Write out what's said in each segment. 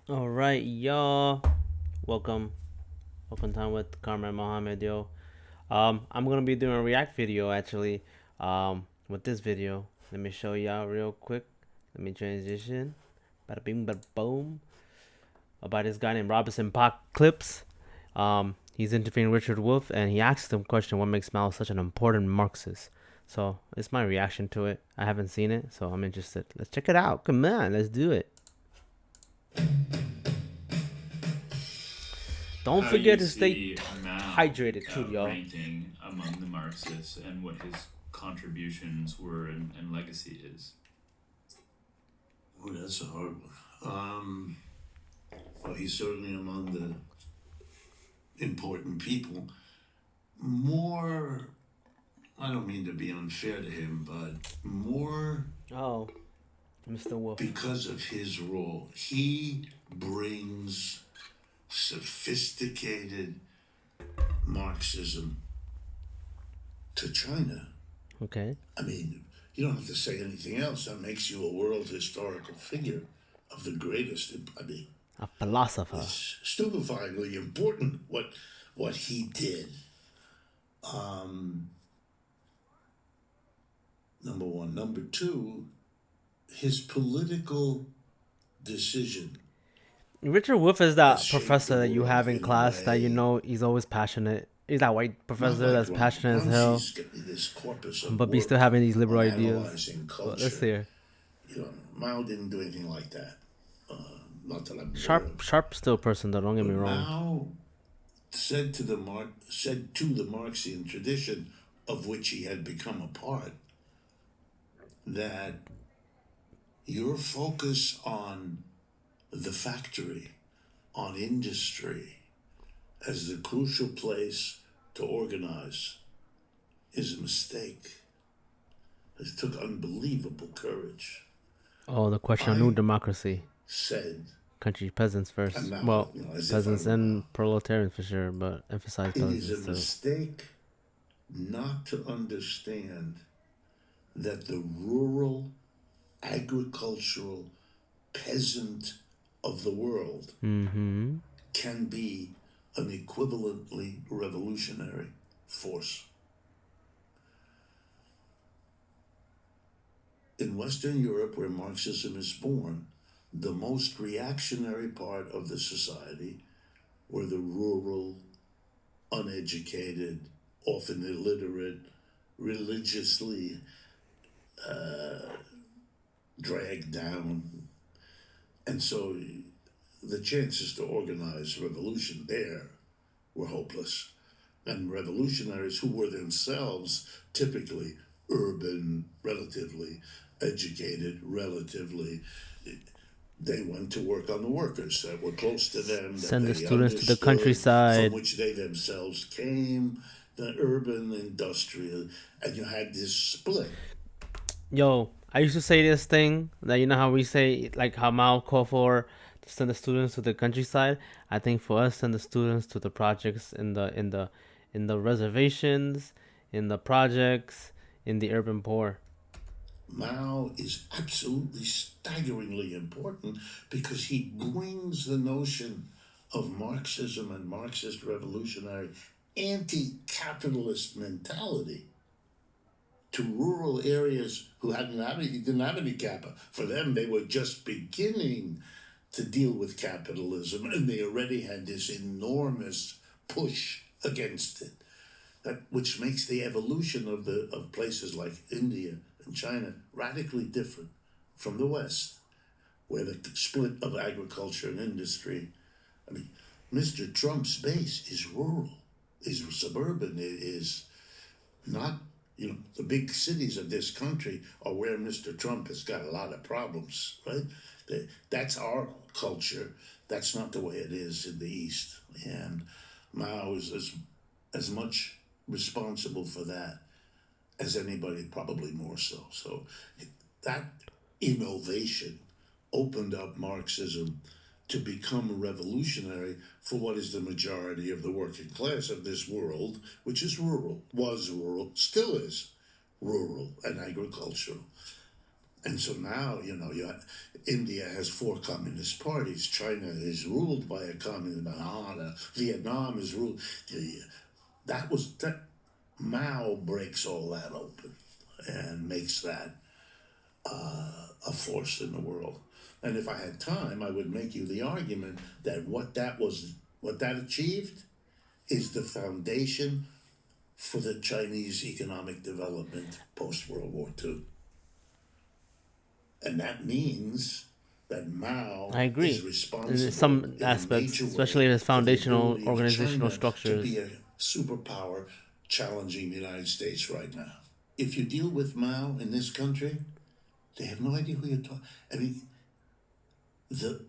All right, y'all. Welcome, welcome time with Carmen Mohammed, yo. I'm gonna be doing a react video actually. With this video, let me show y'all real quick. Let me transition. Bada bing, bada boom. About this guy named Robinson Pot Clips. He's interviewing Richard Wolff, and he asked him question: What makes Mao such an important Marxist? So it's my reaction to it. I haven't seen it, so I'm interested. Let's check it out. Come on, let's do it. Don't How you forget to stay see Mao hydrated too, y'all. ranking among the Marxists and what his contributions were and legacy is. Oh, that's a hard one. Well, he's certainly among the important people. More, I don't mean to be unfair to him, but more Oh, Mr. Wolf. because of his role. He brings sophisticated Marxism to China. Okay. I mean, you don't have to say anything else. That makes you a world historical figure of the greatest. I mean, A philosopher. it's stupefyingly important what he did. Number one. Number two, his political decision Richard Wolff is has that shaped the professor that you world have in in a class that you way know he's always passionate. He's that white not professor like that's Ram- passionate as hell, Ramsey's got this corpus of but be still work having these liberal on ideas. analyzing But let's culture. hear. Mao didn't do anything like that. Not that I'm aware Sharp, of. sharp still person though. Don't get But me wrong. Mao said to the Marxian tradition, of which he had become a part, that your focus on the factory, on industry, as the crucial place to organize is a mistake. It took unbelievable courage. Oh, the question of new I democracy. said, Country peasants and first. now, Well, as if I peasants were Mao, and proletarians for sure, but emphasize it is a peasants too. mistake not to understand that the rural agricultural peasant of the world Mm-hmm. can be an equivalently revolutionary force. In Western Europe, where Marxism is born, the most reactionary part of the society were the rural, uneducated, often illiterate, religiously dragged down. And so the chances to organize revolution there were hopeless. And revolutionaries who were themselves typically urban, relatively educated, relatively, they went to work on the workers that were close to them, that Send the they students to the understood, from countryside. which they themselves came, the urban, industrial, and you had this split. Yo, I used to say this thing that you know how we say like how Mao called for to send the students to the countryside. I think for us send the students to the projects in the reservations, in the projects, in the urban poor. Mao is absolutely staggeringly important because he brings the notion of Marxism and Marxist revolutionary anti capitalist mentality to rural areas who didn't have any capital. For them, they were just beginning to deal with capitalism and they already had this enormous push against it. Which makes the evolution of places like India and China radically different from the West, where the split of agriculture and industry. I mean, Mr. Trump's base is rural, is suburban, is not. The big cities of this country are where Mr. Trump has got a lot of problems, right? That's our culture. That's not the way it is in the East. And Mao is as much responsible for that as anybody, probably more so. So that innovation opened up Marxism to become revolutionary for what is the majority of the working class of this world, which is rural, was rural, still is rural and agricultural. And so now, India has 4 communist parties. China is ruled by a communist. Vietnam is ruled. That Mao breaks all that open and makes that a force in the world. And if I had time, I would make you the argument that what that achieved is the foundation for the Chinese economic development post World War II. And that means that Mao I agree. is In responsible some in a aspects, major way especially his for the foundational ability of organizational China to structures. be a superpower challenging the United States right now. If you deal with Mao in this country, they have no idea who you're talking. I mean, the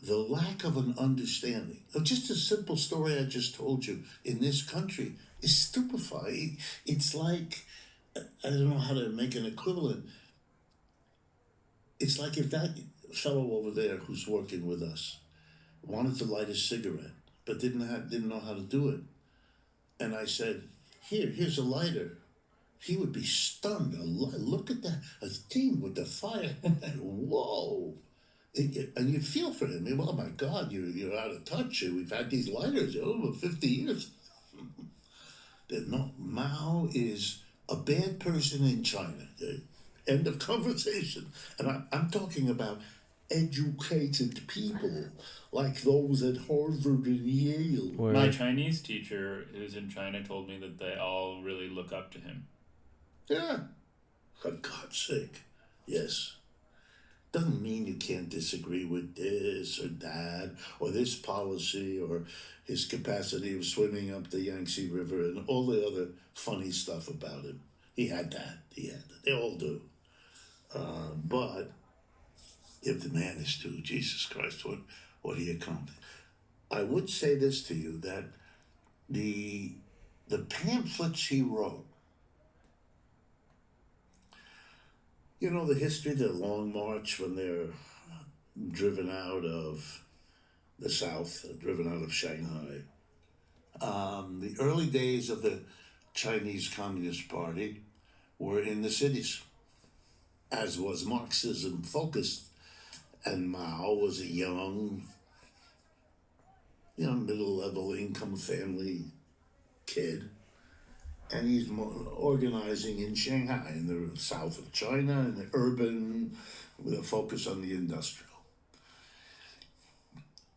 lack of an understanding of just a simple story I just told you in this country is stupefying. It's like, I don't know how to make an equivalent. It's like if that fellow over there who's working with us wanted to light a cigarette but didn't know how to do it, and I said, here's a lighter, he would be stunned. Look at that, a thing with the fire. Whoa. And you feel for him. Well, oh my God, you're out of touch. We've had these lighters over 50 years. No, Mao is a bad person in China. End of conversation. And I'm talking about educated people like those at Harvard and Yale. My Chinese teacher who's in China told me that they all really look up to him. Yeah, for God's sake, yes. Doesn't mean you can't disagree with this or that, or this policy, or his capacity of swimming up the Yangtze River, and all the other funny stuff about him. He had that. They all do. But if the man is to Jesus Christ, what he accomplished. I would say this to you, that the pamphlets he wrote, the history, the Long March, when they're driven out of the South, driven out of Shanghai. The early days of the Chinese Communist Party were in the cities, as was Marxism focused. And Mao was a young, middle-level income family kid. And he's organizing in Shanghai, in the south of China, in the urban, with a focus on the industrial.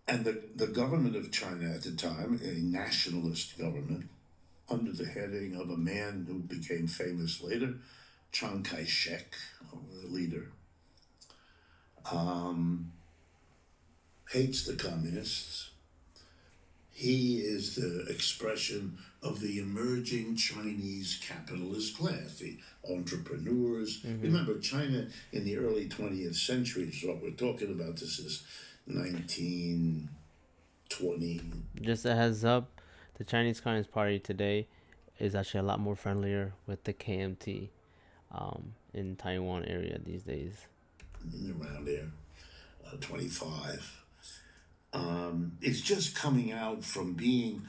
And the government of China at the time, a nationalist government, under the heading of a man who became famous later, Chiang Kai-shek, the leader, hates the communists. He is the expression of the emerging Chinese capitalist class, the entrepreneurs. Mm-hmm. Remember, China in the early 20th century is what we're talking about. This is 1920. Just a heads up, the Chinese Communist Party today is actually a lot more friendlier with the KMT in Taiwan area these days. Around there, 25. It's just coming out from being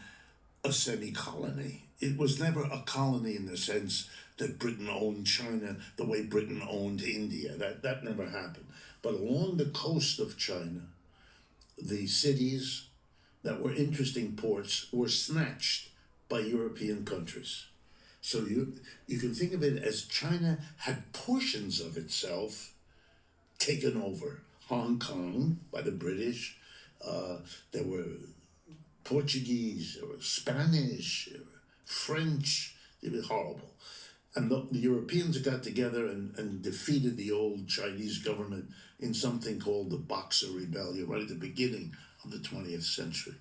a semi-colony. It was never a colony in the sense that Britain owned China the way Britain owned India. That never happened. But along the coast of China, the cities that were interesting ports were snatched by European countries. So you can think of it as China had portions of itself taken over. Hong Kong by the British. There were Portuguese, there were Spanish, there were French. It was horrible. And the Europeans got together and defeated the old Chinese government in something called the Boxer Rebellion, right at the beginning of the 20th century.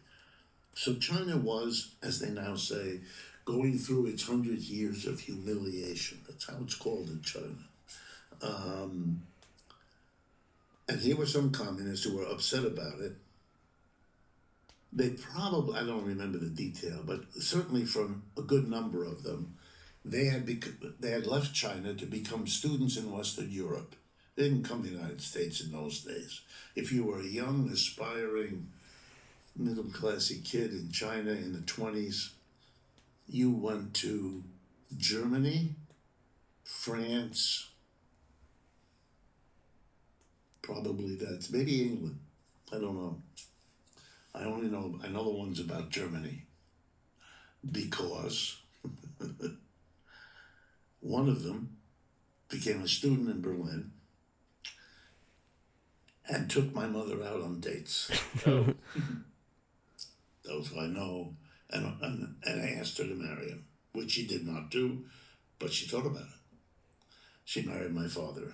So China was, as they now say, going through its 100 years of humiliation. That's how it's called in China. And here were some communists who were upset about it. They probably, I don't remember the detail, but certainly from a good number of them, they had left China to become students in Western Europe. They didn't come to the United States in those days. If you were a young, aspiring, middle-classy kid in China in the 20s, you went to Germany, France, Probably that's maybe England. I don't know. I know the ones about Germany because one of them became a student in Berlin and took my mother out on dates. Oh, Those I know, and I asked her to marry him, which she did not do, but she thought about it. She married my father,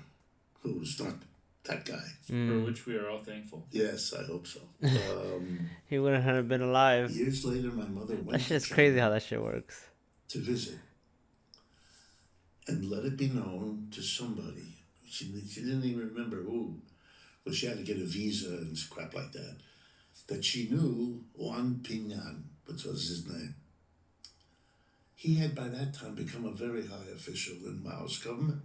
who was not that guy. for which we are all thankful. Yes, I hope so. He wouldn't have been alive. Years later, my mother That went to shit's China crazy how that shit works. to visit, and let it be known to somebody. She didn't even remember who, but she had to get a visa and crap like that. That she knew Wan Pinyan, which was his name. He had by that time become a very high official in Mao's government.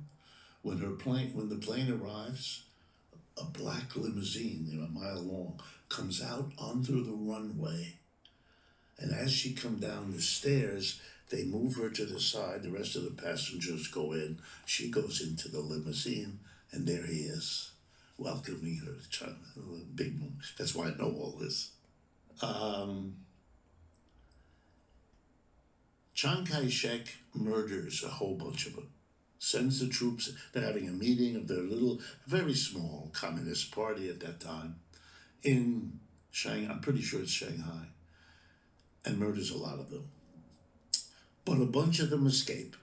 When the plane arrives, a black limousine, a mile long, comes out onto the runway. And as she comes down the stairs, they move her to the side. The rest of the passengers go in. She goes into the limousine, and there he is, welcoming her to China. Big moment. That's why I know all this. Chiang Kai-shek murders a whole bunch of them. Sends the troops. They're having a meeting of their little, very small communist party at that time in Shanghai. I'm pretty sure it's Shanghai. And murders a lot of them. But a bunch of them escape.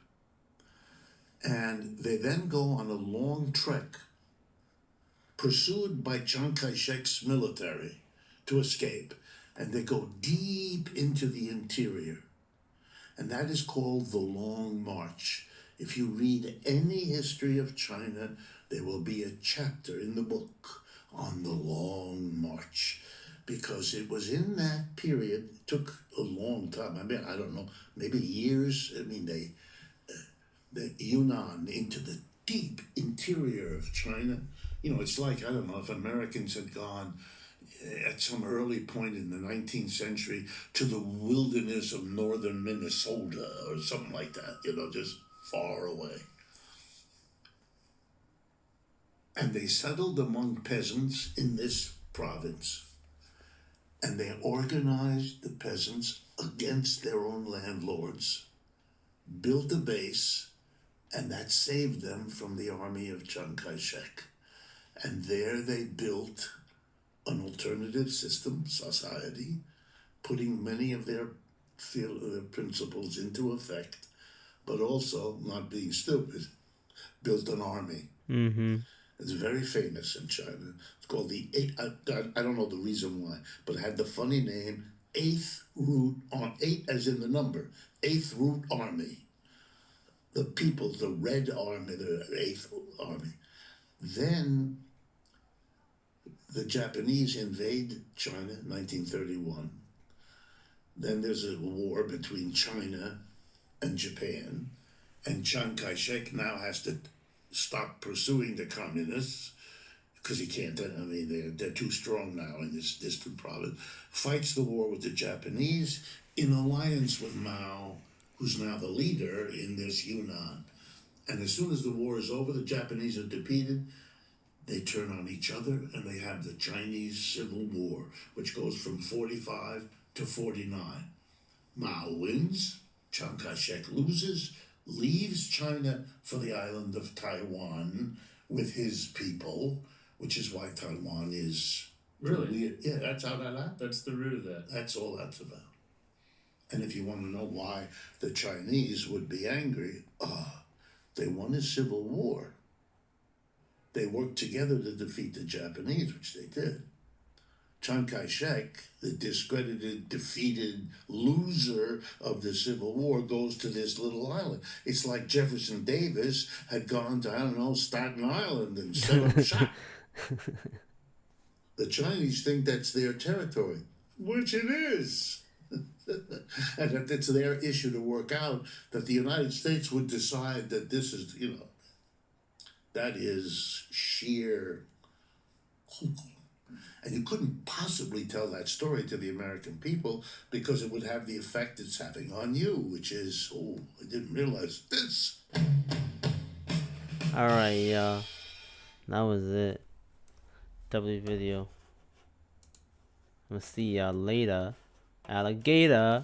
And they then go on a long trek, pursued by Chiang Kai-shek's military, to escape. And they go deep into the interior. And that is called the Long March. If you read any history of China, there will be a chapter in the book on the Long March. Because it was in that period, it took a long time. I mean, I don't know, maybe years. I mean, the Yunnan into the deep interior of China. It's like, I don't know, if Americans had gone at some early point in the 19th century to the wilderness of northern Minnesota or something like that, just far away. And they settled among peasants in this province. And they organized the peasants against their own landlords, built a base, and that saved them from the army of Chiang Kai-shek. And there they built an alternative system, society, putting many of their principles into effect, but also, not being stupid, built an army. Mm-hmm. It's very famous in China. It's called the I don't know the reason why, but it had the funny name, Eighth Route, 8 as in the number, Eighth Route Army. The people, the Red Army, the Eighth Army. Then the Japanese invade China, 1931. Then there's a war between China and Japan, and Chiang Kai-shek now has to stop pursuing the communists because he can't. I mean, they're too strong now in this distant province. Fights the war with the Japanese in alliance with Mao, who's now the leader in this Yunnan. And as soon as the war is over, the Japanese are defeated. They turn on each other, and they have the Chinese Civil War, which goes from 45 to 49. Mao wins, Chiang Kai-shek loses, leaves China for the island of Taiwan with his people, which is why Taiwan is... Really? Yeah, that's how that happened. That's the root of that. That's all that's about. And if you want to know why the Chinese would be angry, they won a civil war. They worked together to defeat the Japanese, which they did. Chiang Kai-shek, the discredited, defeated loser of the Civil War, goes to this little island. It's like Jefferson Davis had gone to, I don't know, Staten Island and set up shop. The Chinese think that's their territory, which it is. And that it's their issue to work out, that the United States would decide that this is, that is sheer cuckoo. And you couldn't possibly tell that story to the American people because it would have the effect it's having on you, which is, I didn't realize this. Alright, y'all. That was it. W video. I'm gonna see y'all later. Alligator.